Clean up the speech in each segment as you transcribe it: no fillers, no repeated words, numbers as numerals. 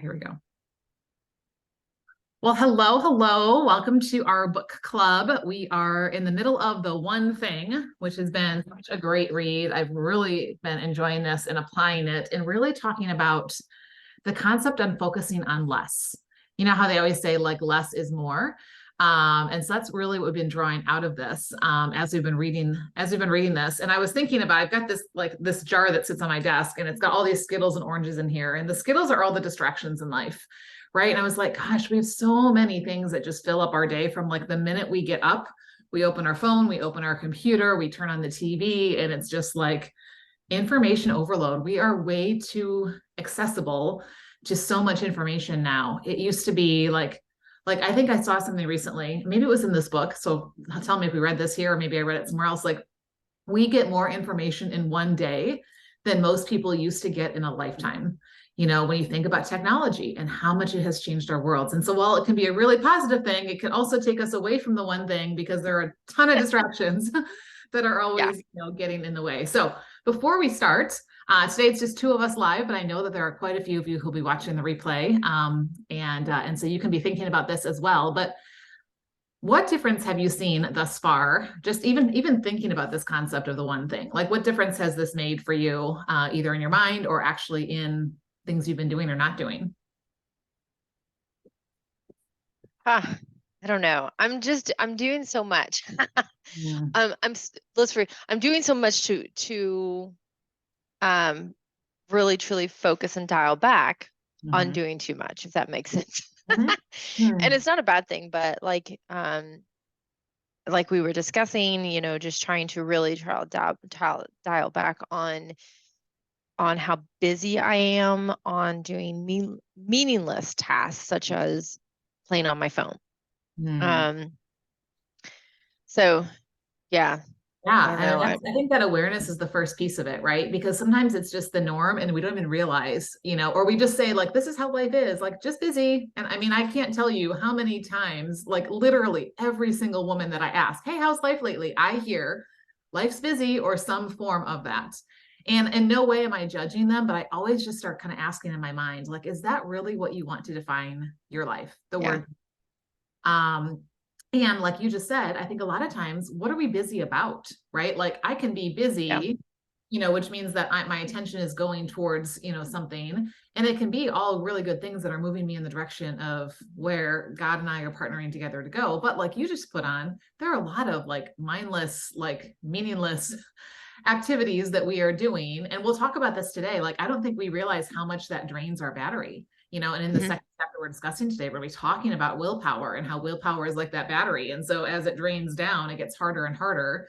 here we go. Well, hello, hello. Welcome to our book club. We are in the middle of The One Thing, which has been such a great read. I've really been enjoying this and applying it and really talking about the concept of focusing on less. You know how they always say like less is more. And so that's really what we've been drawing out of this as we've been reading this. And I was thinking about, I've got this jar that sits on my desk and it's got all these Skittles and oranges in here. And the Skittles are all the distractions in life. Right. And I was like, gosh, we have so many things that just fill up our day from like the minute we get up, we open our phone, we open our computer, we turn on the TV, and it's just like information overload. We are way too accessible to so much information now. It used to be like I think I saw something recently, maybe it was in this book. So tell me if we read this here, or maybe I read it somewhere else. Like we get more information in one day than most people used to get in a lifetime. You know, when you think about technology and how much it has changed our worlds. And so while it can be a really positive thing, it can also take us away from the one thing because there are a ton of distractions that are always, getting in the way. So before we start, today it's just two of us live, but I know that there are quite a few of you who'll be watching the replay. And so you can be thinking about this as well. But what difference have you seen thus far? Just even thinking about this concept of the one thing, like what difference has this made for you, either in your mind or actually in things you've been doing or not doing? I don't know. I'm doing so much. I'm doing so much to really truly focus and dial back on doing too much, if that makes sense. And it's not a bad thing, but like we were discussing, just trying to really dial back on how busy I am on doing meaningless tasks such as playing on my phone. So yeah. I think that awareness is the first piece of it, right? Because sometimes it's just the norm and we don't even realize, or we just say like, this is how life is, like just busy. And I mean, I can't tell you how many times, like literally every single woman that I ask, hey, how's life lately? I hear life's busy or some form of that. And in no way am I judging them, but I always just start kind of asking in my mind, like, is that really what you want to define your life? The word. And like you just said, I think a lot of times, what are we busy about, right? Like I can be busy, which means that my attention is going towards, something, and it can be all really good things that are moving me in the direction of where God and I are partnering together to go. But like you just put on, there are a lot of like mindless, like meaningless activities that we are doing. And we'll talk about this today. Like, I don't think we realize how much that drains our battery, and in the second chapter we're discussing today, we're talking about willpower and how willpower is like that battery. And so as it drains down, it gets harder and harder,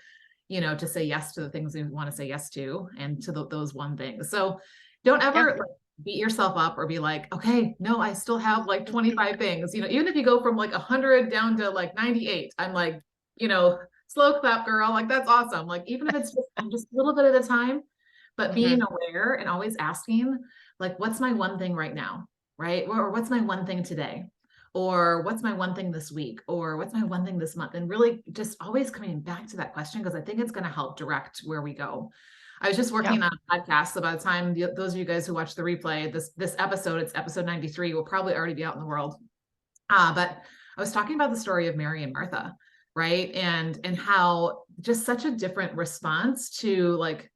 to say yes to the things we want to say yes to and to those one things. So don't ever beat yourself up or be like, okay, no, I still have like 25 things, even if you go from like 100 down to like 98, I'm like, slow clap, girl. Like, that's awesome. Like, even if it's just a little bit at a time, but being aware and always asking, like, what's my one thing right now? Right? Or what's my one thing today? Or what's my one thing this week? Or what's my one thing this month? And really just always coming back to that question, because I think it's going to help direct where we go. I was just working on a podcast. So by the time those of you guys who watch the replay, this episode, it's episode 93, will probably already be out in the world. But I was talking about the story of Mary and Martha, right? And how just such a different response to like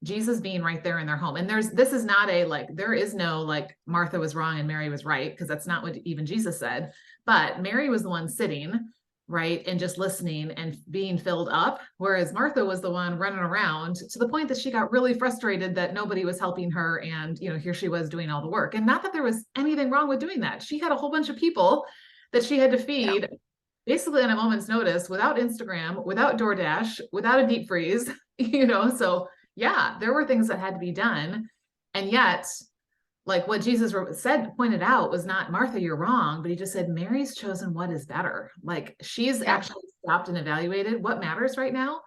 Jesus being right there in their home. And this is not there is no like Martha was wrong and Mary was right, because that's not what even Jesus said. But Mary was the one sitting, right, and just listening and being filled up, whereas Martha was the one running around to the point that she got really frustrated that nobody was helping her. And, here she was doing all the work. And not that there was anything wrong with doing that. She had a whole bunch of people that she had to feed basically on a moment's notice, without Instagram, without DoorDash, without a deep freeze, so yeah, there were things that had to be done. And yet, like what Jesus pointed out was not, Martha, you're wrong, but he just said, Mary's chosen what is better. Like she's actually stopped and evaluated what matters right now.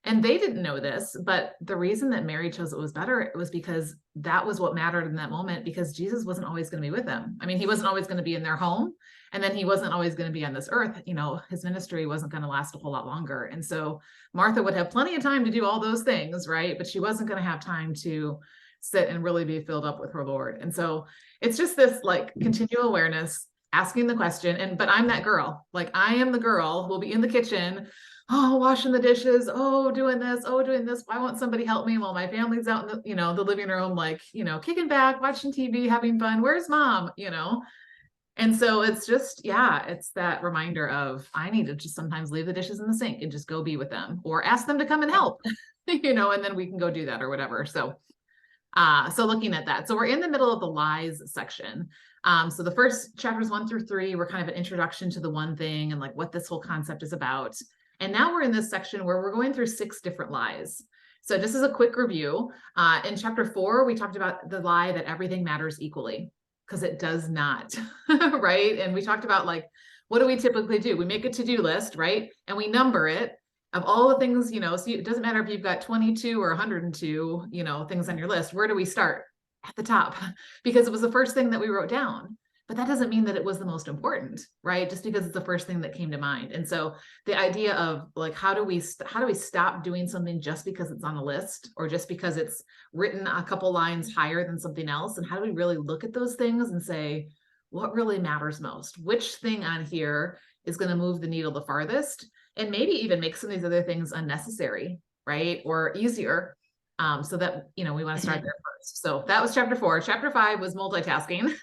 And they didn't know this, but the reason that Mary chose what was better, it was because that was what mattered in that moment, because Jesus wasn't always going to be with them. I mean, he wasn't always going to be in their home. And then he wasn't always going to be on this earth. His ministry wasn't going to last a whole lot longer. And so Martha would have plenty of time to do all those things, right? But she wasn't going to have time to sit and really be filled up with her Lord. And so it's just this like continual awareness, asking the question. But I'm that girl. Like I am the girl who will be in the kitchen, oh, washing the dishes, oh, doing this, oh, doing this. Why won't somebody help me while my family's out in the, the living room, like, kicking back, watching TV, having fun. Where's mom? And so it's just, yeah, it's that reminder of I need to just sometimes leave the dishes in the sink and just go be with them or ask them to come and help, and then we can go do that or whatever. So looking at that. So we're in the middle of the lies section. So the first chapters 1 through 3 were kind of an introduction to the one thing and like what this whole concept is about. And now we're in this section where we're going through 6 different lies. So just as a quick review, in chapter 4, we talked about the lie that everything matters equally, because it does not, right? And we talked about like, what do we typically do? We make a to-do list, right? And we number it of all the things, so it doesn't matter if you've got 22 or 102, things on your list. Where do we start? At the top, because it was the first thing that we wrote down. But that doesn't mean that it was the most important, right? Just because it's the first thing that came to mind. And so the idea of like, how do we stop doing something just because it's on a list or just because it's written a couple lines higher than something else? And how do we really look at those things and say, what really matters most? Which thing on here is going to move the needle the farthest? And maybe even make some of these other things unnecessary, right? Or easier. So that, we want to start there first. So that was chapter 4. Chapter 5 was multitasking,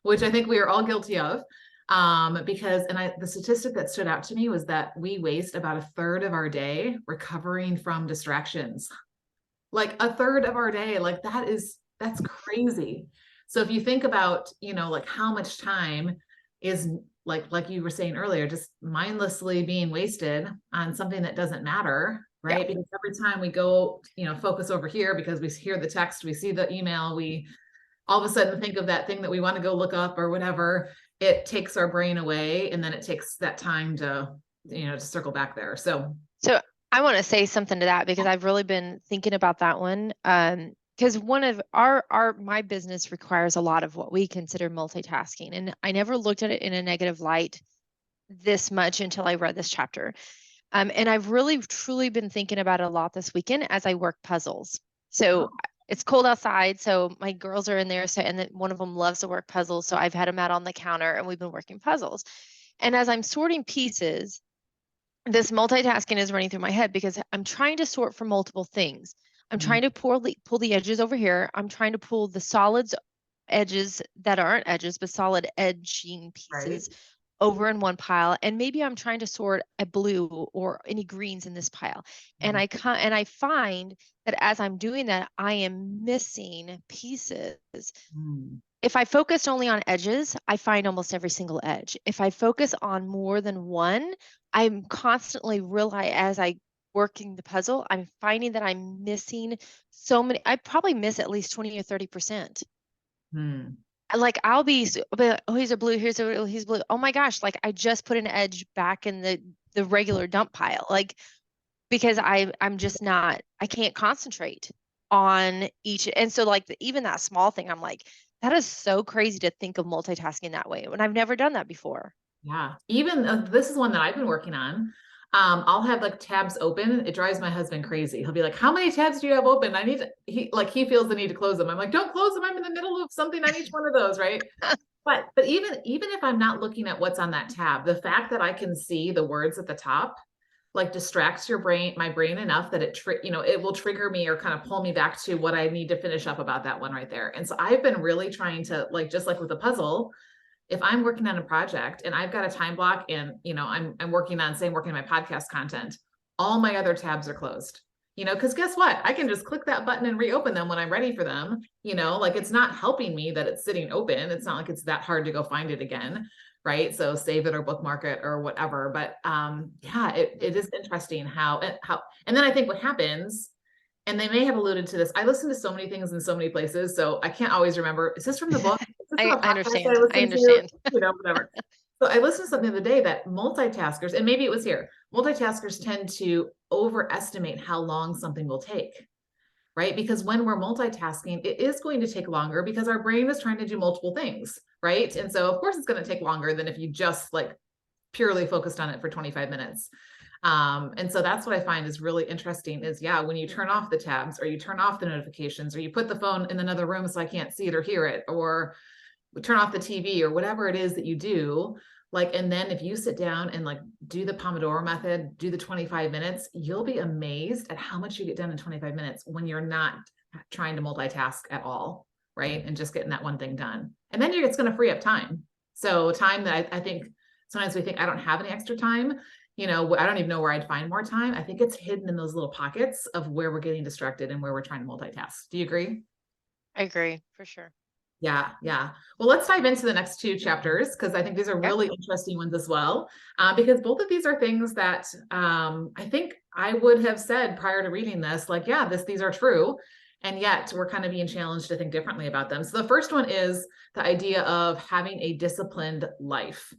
which I think we are all guilty of. Because the statistic that stood out to me was that we waste about 1/3 of our day recovering from distractions. Like 1/3 of our day, like that's crazy. So if you think about, like how much time is like you were saying earlier, just mindlessly being wasted on something that doesn't matter, right? Yeah. Because every time we go, focus over here because we hear the text, we see the email, we all of a sudden think of that thing that we want to go look up or whatever, it takes our brain away. And then it takes that time to circle back there. So I want to say something to that because I've really been thinking about that one. Because one of my business requires a lot of what we consider multitasking. And I never looked at it in a negative light this much until I read this chapter. And I've really truly been thinking about it a lot this weekend as I work puzzles. So it's cold outside, so my girls are in there. So, and then one of them loves to work puzzles. So I've had them out on the counter and we've been working puzzles. And as I'm sorting pieces, this multitasking is running through my head because I'm trying to sort for multiple things. I'm trying to pull the edges over here. I'm trying to pull the solids edges that aren't edges, but solid edging pieces over in one pile. And maybe I'm trying to sort a blue or any greens in this pile. And I find that as I'm doing that, I am missing pieces. If I focused only on edges, I find almost every single edge. If I focus on more than one, I'm constantly as I working the puzzle, I'm finding that I'm missing so many. I probably miss at least 20 or 30%. Like I'll be like, oh, here's a blue, he's blue. Oh my gosh, like I just put an edge back in the regular dump pile. Like because I'm just not, I can't concentrate on each. And so like even that small thing, I'm like, that is so crazy to think of multitasking that way when I've never done that before. Yeah. Even this is one that I've been working on. I'll have like tabs open. It drives my husband crazy. He'll be like, how many tabs do you have open? He feels the need to close them. I'm like, don't close them. I'm in the middle of something on each one of those. Right. But even if I'm not looking at what's on that tab, the fact that I can see the words at the top, like distracts my brain enough that it will trigger me or kind of pull me back to what I need to finish up about that one right there. And so I've been really trying to just like with a puzzle, if I'm working on a project and I've got a time block and, I'm working on my podcast content, all my other tabs are closed, because guess what? I can just click that button and reopen them when I'm ready for them, it's not helping me that it's sitting open. It's not like it's that hard to go find it again. Right. So save it or bookmark it or whatever. But yeah, it is interesting how, and then I think what happens, and they may have alluded to this. I listen to so many things in so many places, so I can't always remember. Is this from the book? I understand. I understand. Whatever. So I listened to something the other day that multitaskers, and maybe it was here, multitaskers tend to overestimate how long something will take, right? Because when we're multitasking, it is going to take longer because our brain is trying to do multiple things, right? And so of course it's going to take longer than if you just purely focused on it for 25 minutes. And so that's what I find is really interesting is, yeah, when you turn off the tabs, or you turn off the notifications, or you put the phone in another room so I can't see it or hear it, or turn off the TV, or whatever it is that you do, like, and then if you sit down and like do the Pomodoro method, do the 25 minutes, you'll be amazed at how much you get done in 25 minutes when you're not trying to multitask at all, right? And just getting that one thing done. And then it's going to free up time. So time that I think sometimes we think I don't have any extra time. I don't even know where I'd find more time. I think it's hidden in those little pockets of where we're getting distracted and where we're trying to multitask. Do you agree? I agree for sure. Yeah, yeah. Well, let's dive into the next two chapters because I think these are Okay. really interesting ones as well. Because both of these are things that I think I would have said prior to reading this, like, yeah, these are true. And yet we're kind of being challenged to think differently about them. So the first one is the idea of having a disciplined life.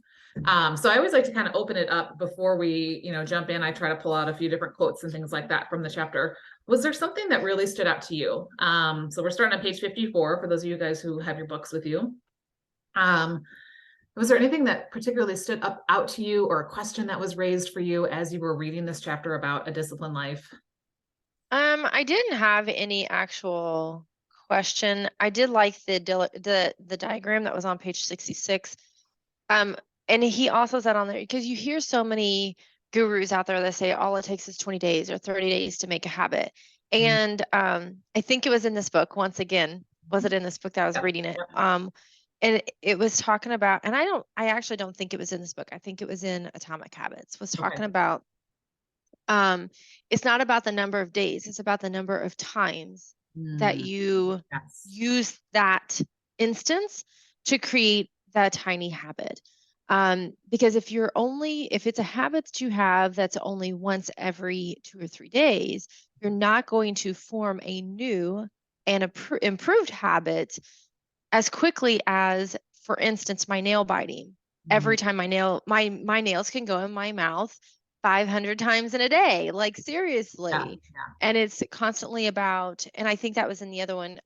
So I always like to kind of open it up before we, jump in. I try to pull out a few different quotes and things like that from the chapter. Was there something that really stood out to you? So we're starting on page 54 for those of you guys who have your books with you. Was there anything that particularly stood out to you, or a question that was raised for you as you were reading this chapter about a disciplined life? I didn't have any actual question. I did like the diagram that was on page 66. And he also said on there, because you hear so many gurus out there that say all it takes is 20 days or 30 days to make a habit. And I think it was in this book, once again, was it in this book that I was reading it? And it was talking about, and I actually don't think it was in this book. I think it was in Atomic Habits, was talking about, it's not about the number of days, it's about the number of times that you use that instance to create that tiny habit. Because if it's a habit that you have that's only once every 2 or 3 days, you're not going to form a new and improved habit as quickly as, for instance, my nail biting. Every time my nails can go in my mouth 500 times in a day, like seriously. And it's constantly about, and I think that was in the other one.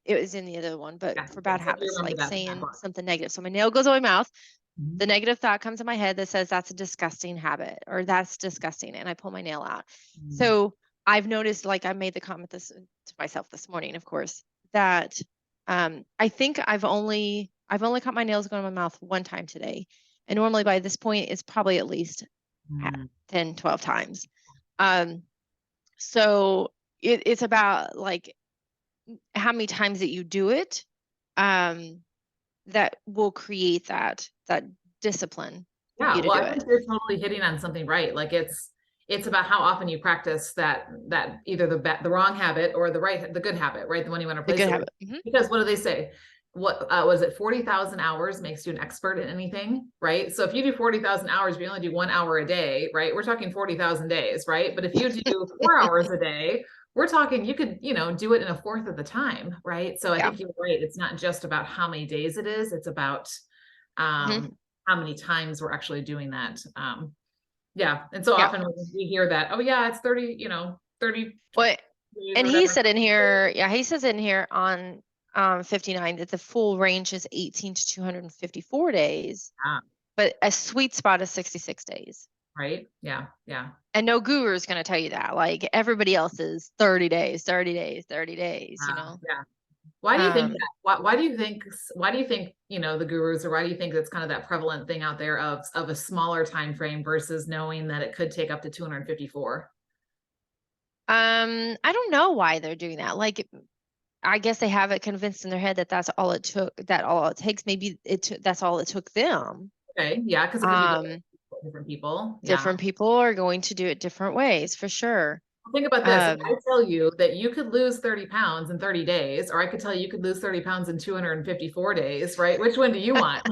It was in the other one, but for bad habits, like saying something negative. So my nail goes in my mouth. The negative thought comes in my head that says that's a disgusting habit, or that's disgusting, and I pull my nail out. So I've noticed, like I made the comment this to myself this morning, of course, that I think I've only caught my nails going in my mouth one time today, and normally by this point it's probably at least 10, 12 times. So it's about like how many times that you do it, that will create that discipline for you to do I think it. you're totally hitting on something right. Like it's about how often you practice that either the wrong habit or the good habit, right? The one you want to The replace good it habit. with. Because what do they say? What was it? 40,000 hours makes you an expert in anything, right? So if you do 40,000 hours, you only do 1 hour a day, right? We're talking 40,000 days, right? But if you do 4 hours a day, we're talking you could, do it in a fourth of the time, right? So I think you're right. It's not just about how many days it is. It's about how many times we're actually doing that. And so often we hear that, oh yeah, it's 30, 30. What? And he said in here, he says in here on 59 that the full range is 18 to 254 days, but a sweet spot is 66 days. Right. Yeah. Yeah. And no guru is going to tell you that. Like everybody else is 30 days, 30 days, 30 days, Yeah. Why do you think that? Why do you think the gurus, or why do you think that's kind of that prevalent thing out there of a smaller time frame versus knowing that it could take up to 254? I don't know why they're doing that. Like, I guess they have it convinced in their head that that's all it took, that all it takes. Maybe that's all it took them. Okay. Yeah. Because it could be different people. Different people are going to do it different ways, for sure. Think about this. If I tell you that you could lose 30 pounds in 30 days, or I could tell you could lose 30 pounds in 254 days, right? Which one do you want?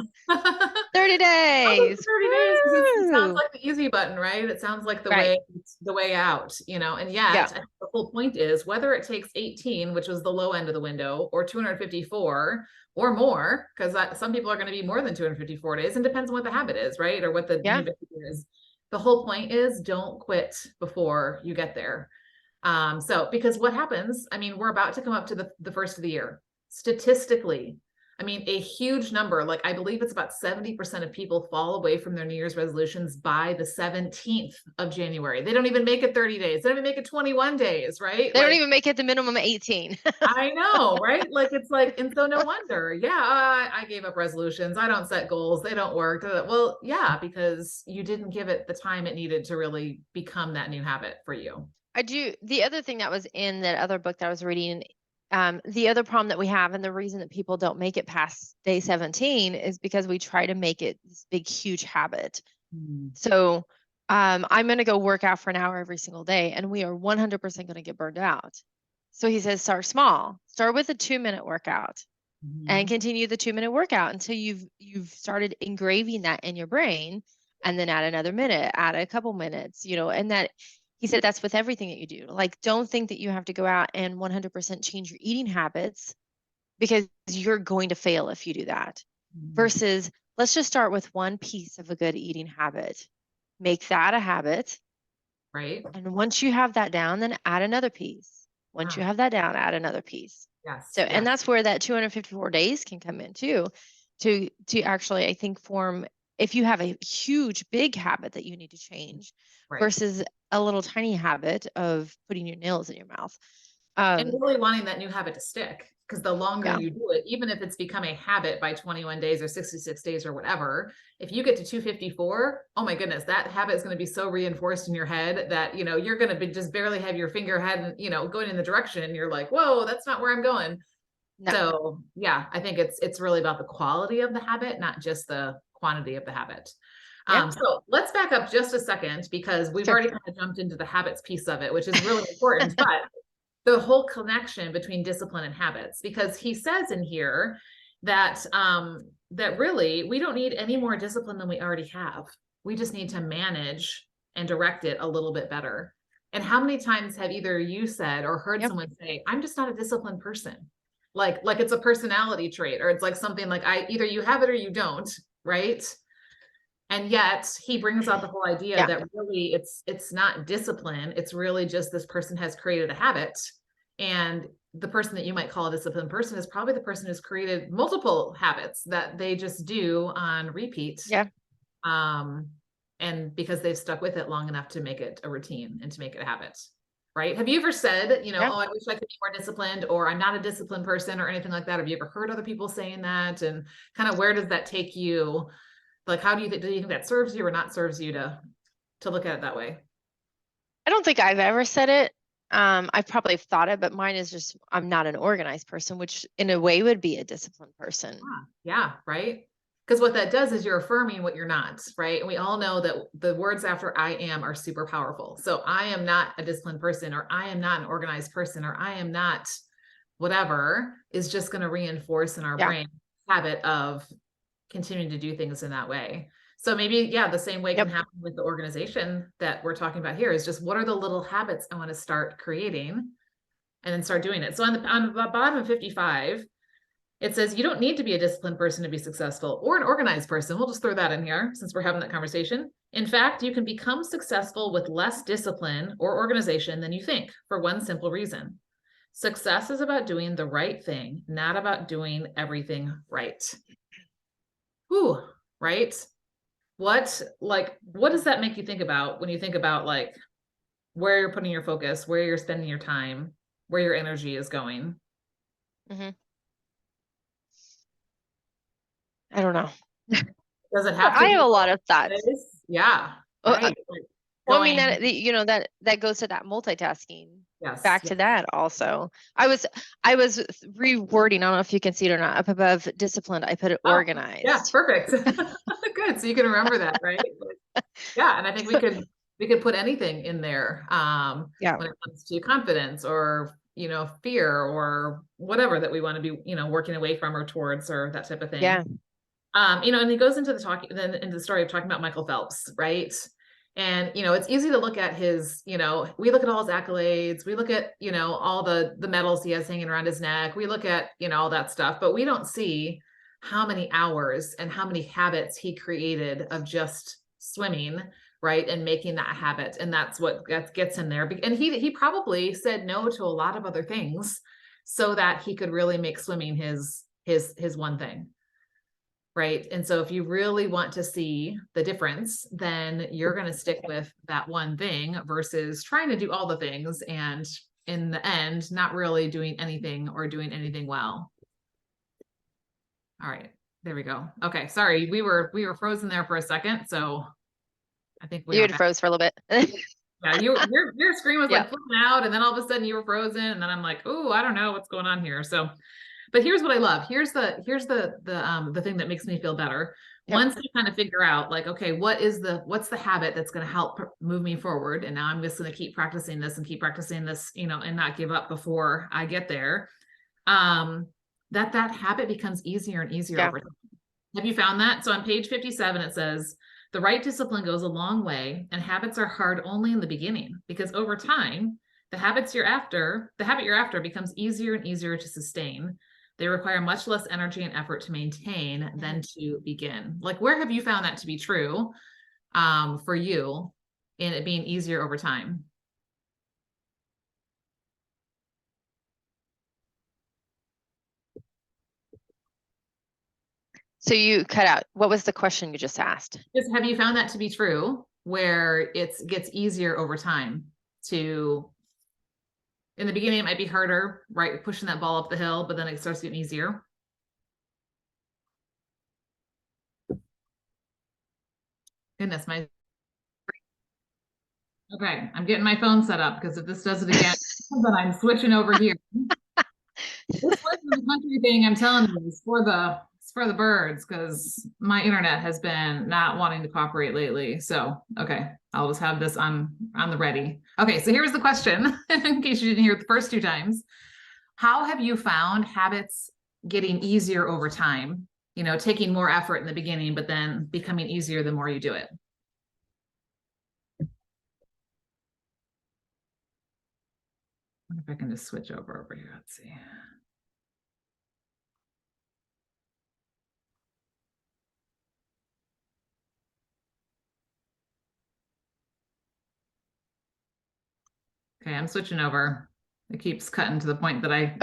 30 days. 30 days. It sounds like the easy button, right? It sounds like the way out, and yet the whole point is whether it takes 18, which was the low end of the window, or 254 or more, because some people are going to be more than 254 days, and depends on what the habit is, right? Or what the new behavior is. The whole point is don't quit before you get there. Because what happens, we're about to come up to the first of the year. Statistically, I mean, a huge number, like I believe it's about 70% of people fall away from their New Year's resolutions by the 17th of January. They don't even make it 30 days. They don't even make it 21 days, right? They don't Like, even make it the minimum 18. I know, right? Like, it's like, and so no wonder. Yeah, I gave up resolutions. I don't set goals. They don't work. Well, yeah, because you didn't give it the time it needed to really become that new habit for you. I do. The other thing that was in that other book that I was reading, the other problem that we have, and the reason that people don't make it past day 17 is because we try to make it this big, huge habit. Mm. So I'm going to go work out for an hour every single day, and we are 100% going to get burned out. So he says, start small. Start with a 2-minute workout and Mhm. continue the 2-minute workout until you've started engraving that in your brain, and then add another minute, add a couple minutes, and that he said that's with everything that you do. Like, don't think that you have to go out and 100% change your eating habits, because you're going to fail if you do that. Mhm. Versus, let's just start with one piece of a good eating habit, make that a habit. Right? And once you have that down, then add another piece. Once you Ah, have that down, add another piece. So, yes, and yes, that's where that 254 days can come in too, to actually, I think, form, if you have a huge, big habit that you need to change right. versus a little tiny habit of putting your nails in your mouth. And really wanting that new habit to stick, because the longer Yeah. you do it, even if it's become a habit by 21 days or 66 days or whatever, if you get to 254, oh my goodness, that habit is going to be so reinforced in your head that, you're going to be just barely have your finger head, going in the direction. And you're like, whoa, that's not where I'm going. No. So yeah, I think it's really about the quality of the habit, not just the quantity of the habit. Yeah. So let's back up just a second, because we've Sure. already kind of jumped into the habits piece of it, which is really important. But the whole connection between discipline and habits, because he says in here that that really we don't need any more discipline than we already have. We just need to manage and direct it a little bit better. And how many times have either you said or heard Yep. someone say, I'm just not a disciplined person? Like it's a personality trait, or it's like something like I either you have it or you don't, right? And yet he brings out the whole idea Yeah. that really it's not discipline. It's really just this person has created a habit. And the person that you might call a disciplined person is probably the person who's created multiple habits that they just do on repeat. Yeah. Um, and because they've stuck with it long enough to make it a routine and to make it a habit. Right? Have you ever said, Yeah. oh, I wish I could be more disciplined, or I'm not a disciplined person, or anything like that? Have you ever heard other people saying that? And kind of where does that take you? Like, how do you think that serves you or not serves you to look at it that way? I don't think I've ever said it. I probably have thought it, but mine is just, I'm not an organized person, which in a way would be a disciplined person. Yeah, right. Because what that does is you're affirming what you're not, right? And we all know that the words after I am are super powerful. So I am not a disciplined person, or I am not an organized person, or I am not whatever, is just going to reinforce in our Yeah. brain habit of continuing to do things in that way. So maybe, yeah, the same way can Yep. happen with the organization that we're talking about here, is just what are the little habits I want to start creating and then start doing it. So on the bottom of 55, it says you don't need to be a disciplined person to be successful, or an organized person. We'll just throw that in here since we're having that conversation. In fact, you can become successful with less discipline or organization than you think, for one simple reason. Success is about doing the right thing, not about doing everything right. Whew, right? What does that make you think about when you think about like where you're putting your focus, where you're spending your time, where your energy is going? Hmm. I don't know. Does it have to I have be a lot all of thoughts. this? Yeah, Uh, right. Like Well, I mean going, that goes to that multitasking. yes, Back yeah. to that also. I was rewording, I don't know if you can see it or not. Up above disciplined, I put it Oh, yeah, organized. perfect. Good. So you can remember that, right? Yeah, and I think we could put anything in there Yeah. when it comes to confidence, or fear, or whatever that we want to be working away from or towards, or that type of thing. Yeah. And he goes into the story of talking about Michael Phelps, right? And it's easy to look at his, we look at all his accolades, we look at, all the medals he has hanging around his neck, we look at, all that stuff, but we don't see how many hours and how many habits he created of just swimming, right? And making that habit. And that's what gets him there. And he probably said no to a lot of other things so that he could really make swimming his one thing. Right. And so if you really want to see the difference, then you're going to stick with that one thing versus trying to do all the things and in the end, not really doing anything or doing anything well. All right, there we go. Okay, sorry, we were frozen there for a second, so I think we You are had back. froze for a little bit. Yeah, your screen was like Yep. flipping out, and then all of a sudden you were frozen, and then I'm like, oh, I don't know what's going on here. So, but here's what I love. Here's the thing that makes me feel better. Yep. Once you kind of figure out, like, okay, what's the habit that's going to help move me forward, and now I'm just going to keep practicing this and keep practicing this, you know, and not give up before I get there. That habit becomes easier and easier over time. Have you found that? So on page 57, it says, the right discipline goes a long way, and habits are hard only in the beginning, because over time, the habit you're after becomes easier and easier to sustain. They require much less energy and effort to maintain than to begin. Like, where have you found that to be true for you in it being easier over time? So you cut out. What was the question you just asked? Just have you found that to be true where it gets easier over time to, in the beginning, it might be harder, right? Pushing that ball up the hill, but then it starts getting easier. Goodness, okay, I'm getting my phone set up because if this does it again, then I'm switching over here. This was the country thing I'm telling you is for the birds because my internet has been not wanting to cooperate lately. So okay, I'll just have this on the ready. Okay, so here's the question in case you didn't hear it the first two times. How have you found habits getting easier over time? You know, taking more effort in the beginning, but then becoming easier the more you do it. I wonder if I can just switch over here. Let's see. Okay, I'm switching over. It keeps cutting to the point that I